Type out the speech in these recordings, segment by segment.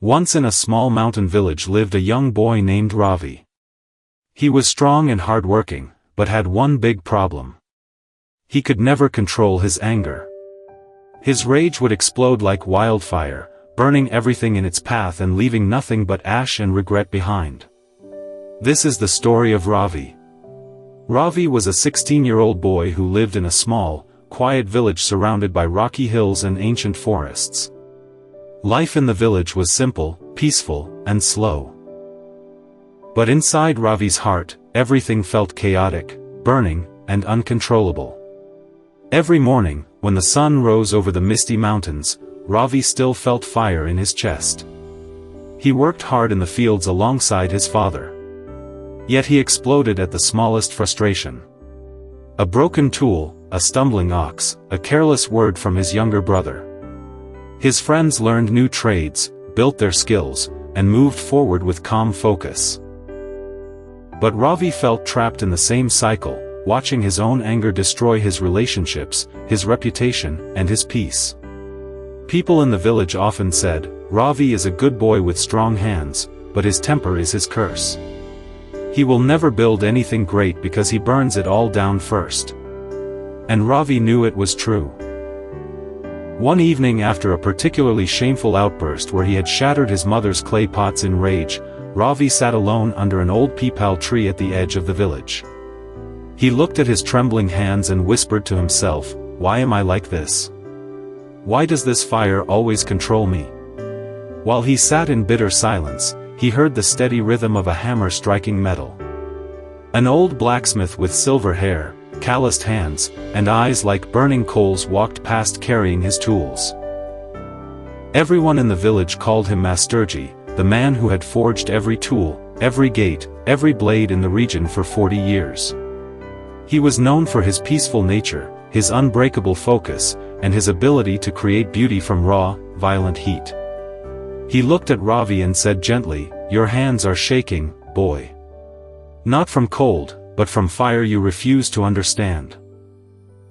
Once in a small mountain village lived a young boy named Ravi. He was strong and hard-working, but had one big problem. He could never control his anger. His rage would explode like wildfire, burning everything in its path and leaving nothing but ash and regret behind. This is the story of Ravi. Ravi was a 16-year-old boy who lived in a small, quiet village surrounded by rocky hills and ancient forests. Life in the village was simple, peaceful, and slow. But inside Ravi's heart, everything felt chaotic, burning, and uncontrollable. Every morning, when the sun rose over the misty mountains, Ravi still felt fire in his chest. He worked hard in the fields alongside his father. Yet he exploded at the smallest frustration. A broken tool, a stumbling ox, a careless word from his younger brother. His friends learned new trades, built their skills, and moved forward with calm focus. But Ravi felt trapped in the same cycle, watching his own anger destroy his relationships, his reputation, and his peace. People in the village often said, "Ravi is a good boy with strong hands, but his temper is his curse. He will never build anything great because he burns it all down first." And Ravi knew it was true. One evening after a particularly shameful outburst where he had shattered his mother's clay pots in rage, Ravi sat alone under an old peepal tree at the edge of the village. He looked at his trembling hands and whispered to himself, "Why am I like this? Why does this fire always control me?" While he sat in bitter silence, he heard the steady rhythm of a hammer striking metal. An old blacksmith with silver hair, calloused hands, and eyes like burning coals walked past carrying his tools. Everyone in the village called him Masterji, the man who had forged every tool, every gate, every blade in the region for 40 years. He was known for his peaceful nature, his unbreakable focus, and his ability to create beauty from raw, violent heat. He looked at Ravi and said gently, "Your hands are shaking, boy. Not from cold, but from fire you refuse to understand."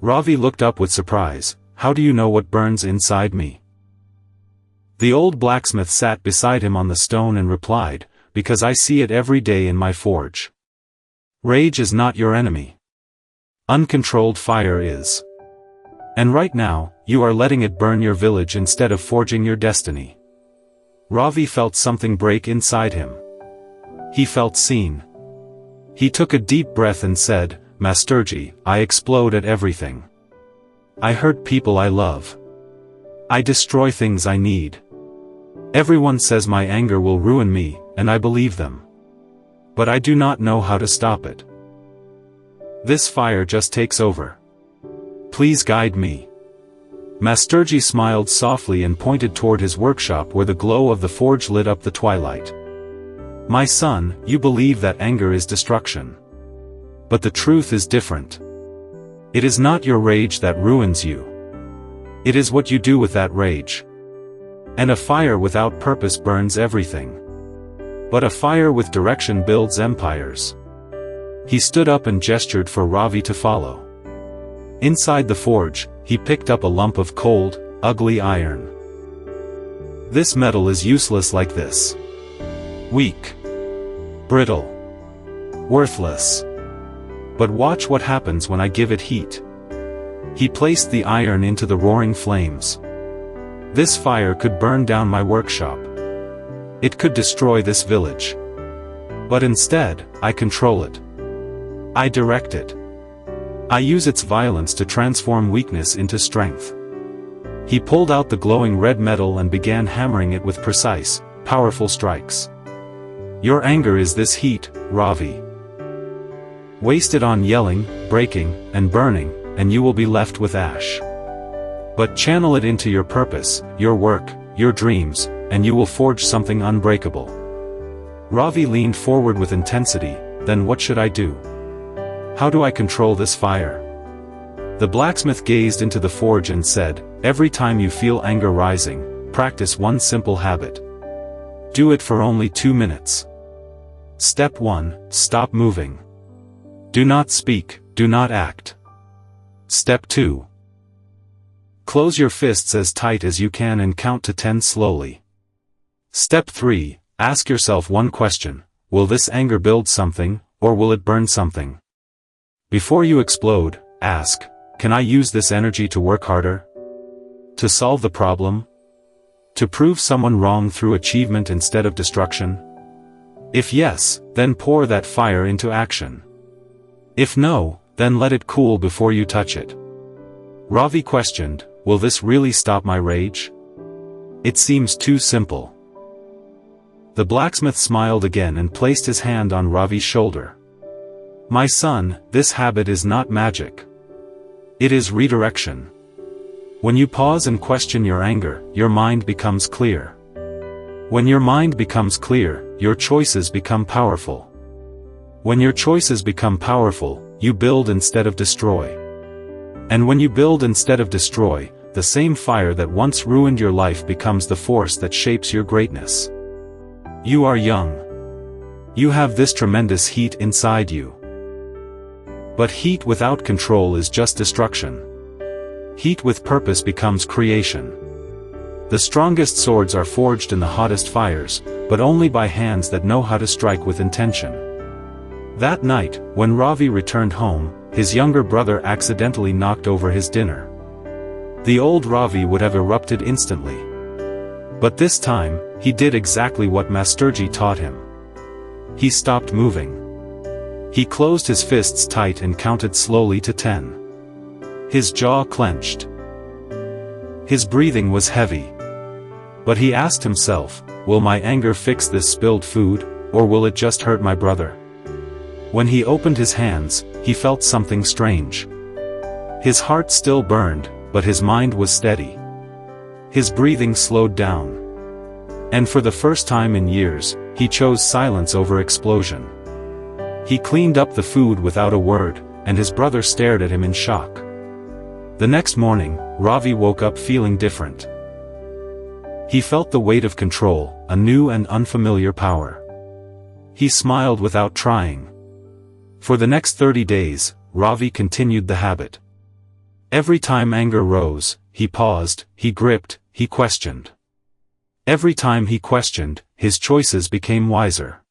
Ravi looked up with surprise. "How do you know what burns inside me?" The old blacksmith sat beside him on the stone and replied, "Because I see it every day in my forge. Rage is not your enemy. Uncontrolled fire is. And right now, you are letting it burn your village instead of forging your destiny." Ravi felt something break inside him. He felt seen. He took a deep breath and said, "Masterji, I explode at everything. I hurt people I love. I destroy things I need. Everyone says my anger will ruin me, and I believe them. But I do not know how to stop it. This fire just takes over. Please guide me." Masterji smiled softly and pointed toward his workshop where the glow of the forge lit up the twilight. "My son, you believe that anger is destruction. But the truth is different. It is not your rage that ruins you. It is what you do with that rage. And a fire without purpose burns everything. But a fire with direction builds empires." He stood up and gestured for Ravi to follow. Inside the forge, he picked up a lump of cold, ugly iron. "This metal is useless like this. Weak. Brittle. Worthless. But watch what happens when I give it heat." He placed the iron into the roaring flames. "This fire could burn down my workshop. It could destroy this village. But instead, I control it. I direct it. I use its violence to transform weakness into strength." He pulled out the glowing red metal and began hammering it with precise, powerful strikes. "Your anger is this heat, Ravi. Waste it on yelling, breaking, and burning, and you will be left with ash. But channel it into your purpose, your work, your dreams, and you will forge something unbreakable." Ravi leaned forward with intensity. "Then what should I do? How do I control this fire?" The blacksmith gazed into the forge and said, "Every time you feel anger rising, practice one simple habit. Do it for only 2 minutes. Step 1, stop moving. Do not speak, do not act. Step 2. Close your fists as tight as you can and count to 10 slowly. Step 3. Ask yourself one question: will this anger build something, or will it burn something? Before you explode, ask, can I use this energy to work harder? To solve the problem? To prove someone wrong through achievement instead of destruction? If yes, then pour that fire into action. If no, then let it cool before you touch it. Ravi questioned, will this really stop my rage? It seems too simple. The blacksmith smiled again and placed his hand on Ravi's shoulder. My son, this habit is not magic. It is redirection. When you pause and question your anger, your mind becomes clear. When your mind becomes clear, your choices become powerful. When your choices become powerful, you build instead of destroy. And when you build instead of destroy, the same fire that once ruined your life becomes the force that shapes your greatness. You are young. You have this tremendous heat inside you. But heat without control is just destruction. Heat with purpose becomes creation. The strongest swords are forged in the hottest fires, but only by hands that know how to strike with intention. That night, when Ravi returned home, his younger brother accidentally knocked over his dinner. The old Ravi would have erupted instantly. But this time, he did exactly what Masterji taught him. He stopped moving. He closed his fists tight and counted slowly to 10. His jaw clenched. His breathing was heavy. But he asked himself, will my anger fix this spilled food, or will it just hurt my brother? When he opened his hands, he felt something strange. His heart still burned, but his mind was steady. His breathing slowed down. And for the first time in years, he chose silence over explosion. He cleaned up the food without a word, and his brother stared at him in shock. The next morning, Ravi woke up feeling different. He felt the weight of control, a new and unfamiliar power. He smiled without trying. For the next 30 days, Ravi continued the habit. Every time anger rose, he paused, he gripped, he questioned. Every time he questioned, his choices became wiser.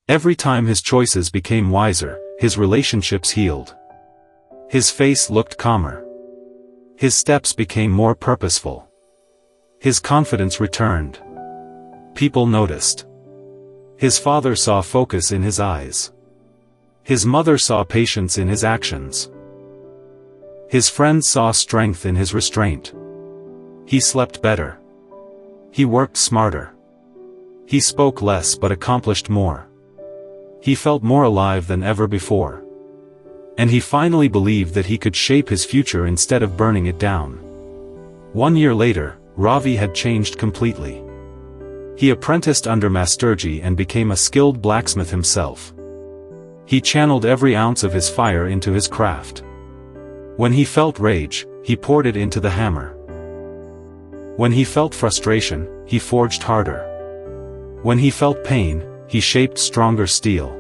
Every time his choices became wiser, his relationships healed. His face looked calmer. His steps became more purposeful. His confidence returned. People noticed. His father saw focus in his eyes. His mother saw patience in his actions. His friends saw strength in his restraint. He slept better. He worked smarter. He spoke less but accomplished more. He felt more alive than ever before. And he finally believed that he could shape his future instead of burning it down. 1 year later, Ravi had changed completely. He apprenticed under Masterji and became a skilled blacksmith himself. He channeled every ounce of his fire into his craft. When he felt rage, he poured it into the hammer. When he felt frustration, he forged harder. When he felt pain, he shaped stronger steel.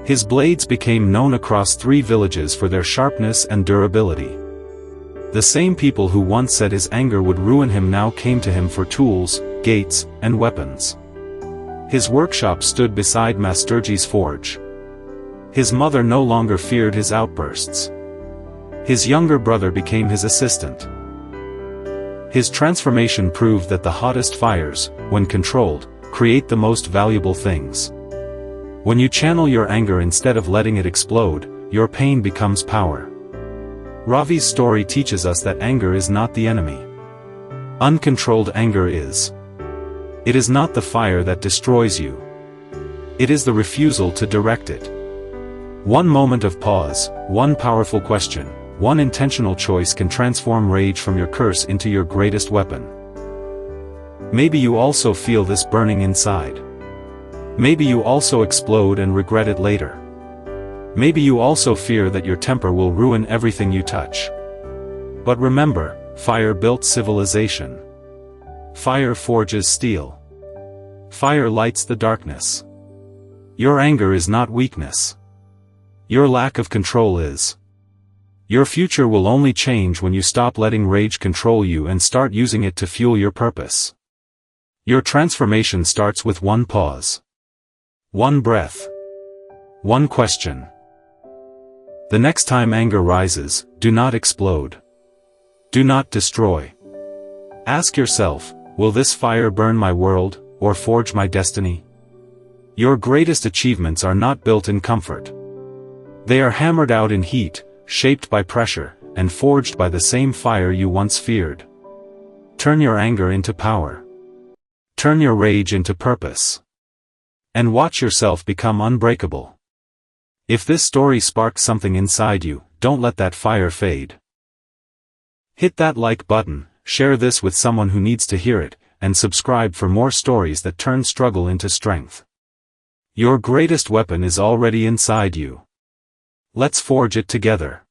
His blades became known across 3 villages for their sharpness and durability. The same people who once said his anger would ruin him now came to him for tools, gates, and weapons. His workshop stood beside Masterji's forge. His mother no longer feared his outbursts. His younger brother became his assistant. His transformation proved that the hottest fires, when controlled, create the most valuable things. When you channel your anger instead of letting it explode, your pain becomes power. Ravi's story teaches us that anger is not the enemy. Uncontrolled anger is. It is not the fire that destroys you. It is the refusal to direct it. One moment of pause, one powerful question, one intentional choice can transform rage from your curse into your greatest weapon. Maybe you also feel this burning inside. Maybe you also explode and regret it later. Maybe you also fear that your temper will ruin everything you touch. But remember, fire built civilization. Fire forges steel. Fire lights the darkness. Your anger is not weakness. Your lack of control is. Your future will only change when you stop letting rage control you and start using it to fuel your purpose. Your transformation starts with one pause. One breath. One question. The next time anger rises, do not explode. Do not destroy. Ask yourself, will this fire burn my world, or forge my destiny? Your greatest achievements are not built in comfort. They are hammered out in heat, shaped by pressure, and forged by the same fire you once feared. Turn your anger into power. Turn your rage into purpose. And watch yourself become unbreakable. If this story sparks something inside you, don't let that fire fade. Hit that like button, share this with someone who needs to hear it, and subscribe for more stories that turn struggle into strength. Your greatest weapon is already inside you. Let's forge it together.